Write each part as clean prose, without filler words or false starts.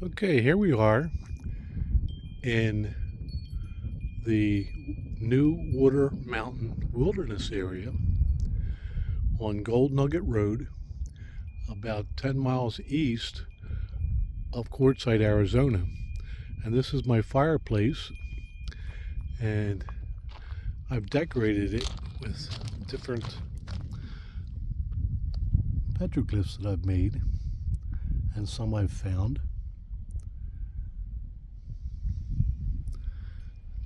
Okay, here we are in the New Water Mountain Wilderness area on Gold Nugget Road, about 10 miles east of Quartzsite, Arizona. And this is my fireplace, and I've decorated it with different petroglyphs that I've made and some I've found.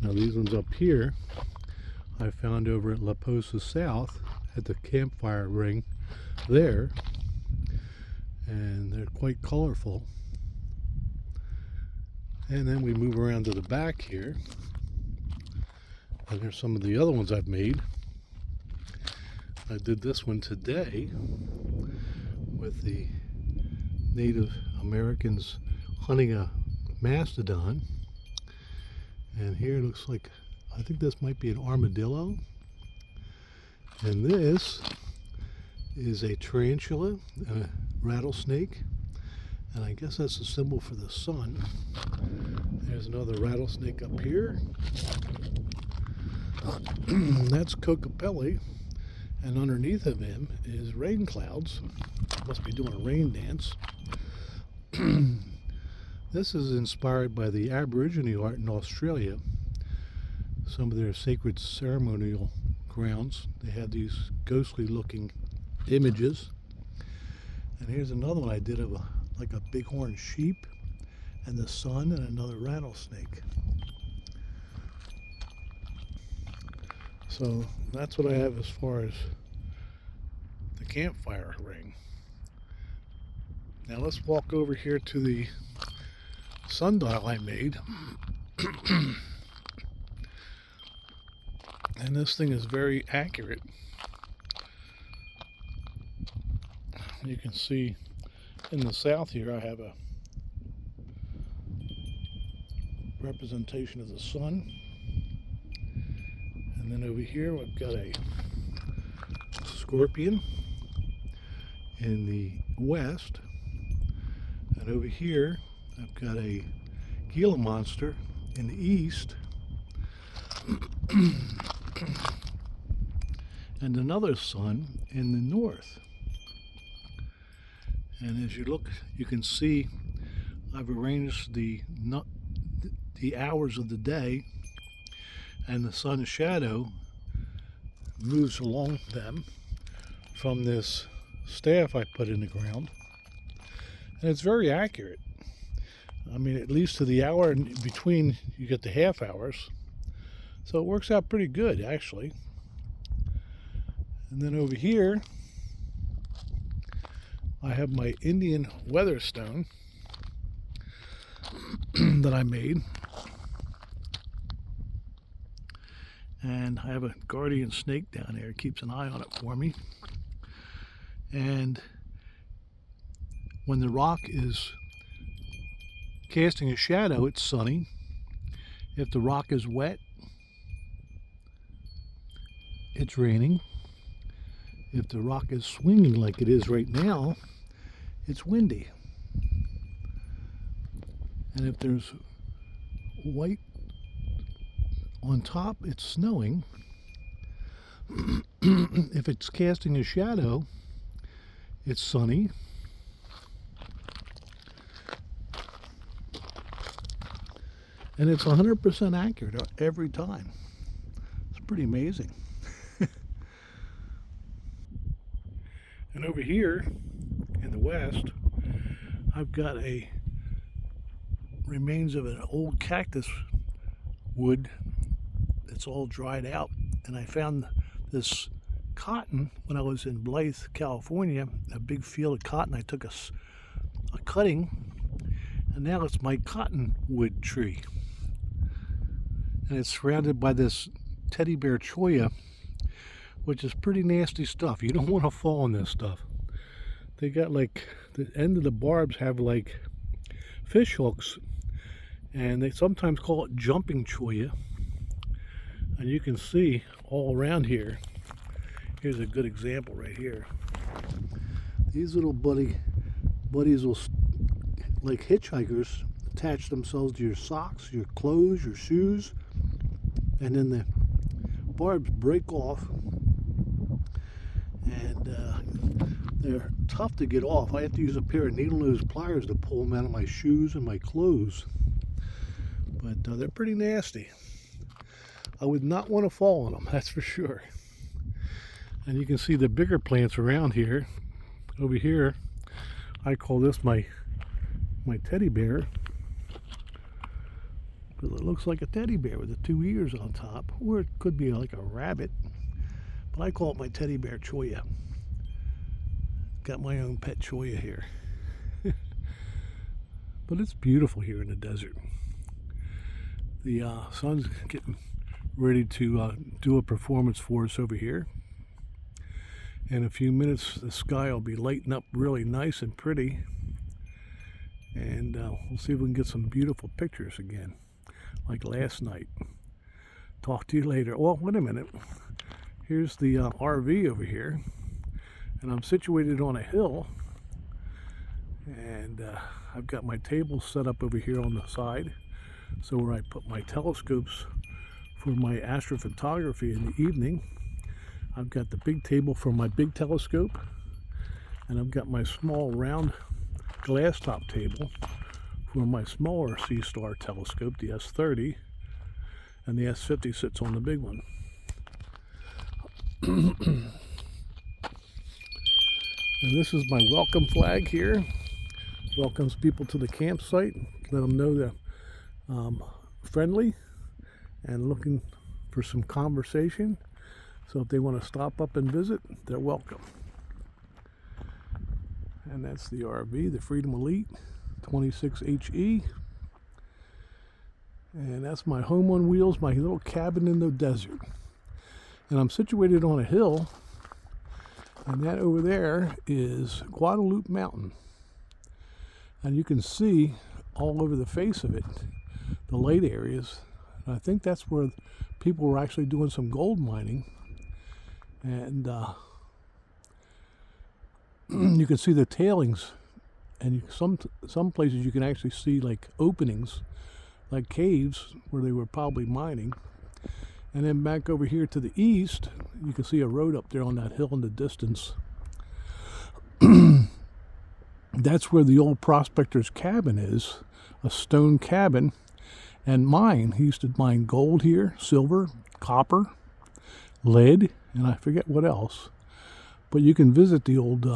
Now these ones up here I found over at La Posa South at the campfire ring there, and they're quite colorful. And then we move around to the back here, and there's some of the other ones I've made. I did this one today with the Native Americans hunting a mastodon. And here it looks like, I think this might be an armadillo. And this is a tarantula and a rattlesnake. And I guess that's a symbol for the sun. There's another rattlesnake up here. That's Kokopelli. And underneath of him is rain clouds. Must be doing a rain dance. This is inspired by the Aborigine art in Australia. Some of their sacred ceremonial grounds, they have these ghostly looking images. And here's another one I did of like a bighorn sheep and the sun and another rattlesnake. So that's what I have as far as the campfire ring. Now let's walk over here to the sundial I made. And this thing is very accurate. You can see in the south here I have a representation of the sun, and then over here we've got a scorpion in the west, and over here I've got a Gila monster in the east, and another sun in the north. And as you look, you can see I've arranged the hours of the day, and the sun's shadow moves along them from this staff I put in the ground, and it's very accurate. I mean, at least to the hour in between, you get the half hours. So it works out pretty good, actually. And then over here, I have my Indian Weatherstone that I made. And I have a guardian snake down there. It keeps an eye on it for me. And when the rock is casting a shadow, it's sunny. If the rock is wet, it's raining. If the rock is swinging like it is right now, it's windy. And if there's white on top, it's snowing. If it's casting a shadow, it's sunny. And it's 100% accurate every time. It's pretty amazing. And over here in the west, I've got a remains of an old cactus wood that's all dried out. And I found this cotton when I was in Blythe, California, a big field of cotton. I took a cutting, and now it's my cottonwood tree. And it's surrounded by this teddy bear cholla, which is pretty nasty stuff. You don't want to fall on this stuff. They got like, the end of the barbs have like fish hooks, and they sometimes call it jumping cholla. And you can see all around here. Here's a good example right here. These little buddies will like hitchhikers, attach themselves to your socks, your clothes, your shoes, and then the barbs break off, and they're tough to get off. I have to use a pair of needle nose pliers to pull them out of my shoes and my clothes, but they're pretty nasty. I would not want to fall on them, that's for sure. And you can see the bigger plants around here. Over here, I call this my teddy bear, because it looks like a teddy bear with the 2 ears on top, or it could be like a rabbit, but I call it my teddy bear Choya. Got my own pet Choya here. But it's beautiful here in the desert. The sun's getting ready to do a performance for us over here. In a few minutes, the sky will be lighting up really nice and pretty, and we'll see if we can get some beautiful pictures again, like last night. Talk to you later. Well, wait a minute. Here's the RV over here, and I'm situated on a hill, and I've got my table set up over here on the side, so where I put my telescopes for my astrophotography in the evening. I've got the big table for my big telescope, and I've got my small round glass top table for my smaller C-star telescope, the S30, and the S50 sits on the big one. And this is my welcome flag here. Welcomes people to the campsite. Let them know they're friendly and looking for some conversation. So if they want to stop up and visit, they're welcome. And that's the RV, the Freedom Elite 26HE. And that's my home on wheels, my little cabin in the desert. And I'm situated on a hill, and that over there is Guadalupe Mountain. And you can see all over the face of it, the light areas. And I think that's where people were actually doing some gold mining. And you can see the tailings, and some places you can actually see like openings, like caves where they were probably mining. And then back over here to the east, you can see a road up there on that hill in the distance. That's where the old prospector's cabin is, a stone cabin, and mine. He used to mine gold here, silver, copper, lead, and I forget what else. But you can visit the old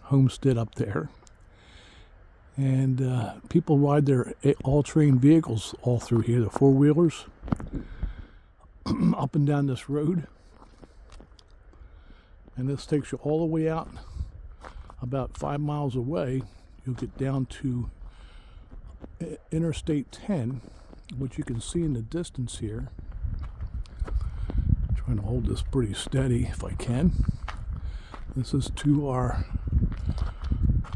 homestead up there. And people ride their all-terrain vehicles all through here, the four-wheelers, up and down this road. And this takes you all the way out about 5 miles away. You'll get down to Interstate 10, which you can see in the distance here. Trying to hold this pretty steady if I can. This is to our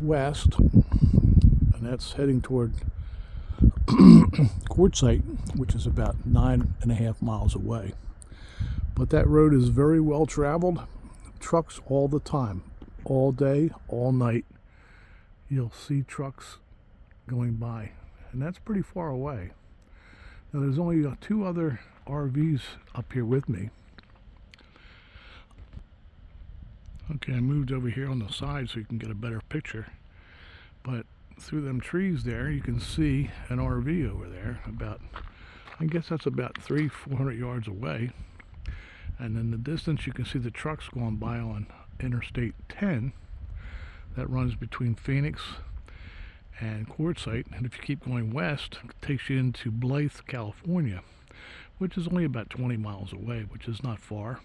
west, and that's heading toward Quartzsite, which is about 9.5 miles away. But that road is very well traveled. Trucks all the time, all day, all night. You'll see trucks going by, and that's pretty far away. Now there's only 2 other RVs up here with me. Okay, I moved over here on the side so you can get a better picture. But through them trees there, you can see an RV over there. About, I guess that's about 300-400 yards away. And in the distance, you can see the trucks going by on Interstate 10. That runs between Phoenix and Quartzsite. And if you keep going west, it takes you into Blythe, California, which is only about 20 miles away, which is not far.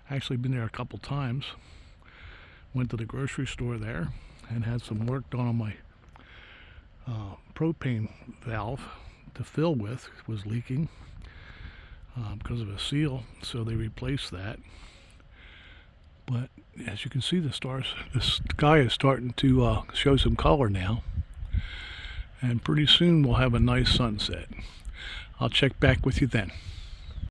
Actually been there a couple times. Went to the grocery store there and had some work done on my propane valve to fill with. It was leaking because of a seal, so they replaced that. But as you can see, the sky is starting to show some color now, and pretty soon we'll have a nice sunset. I'll check back with you then.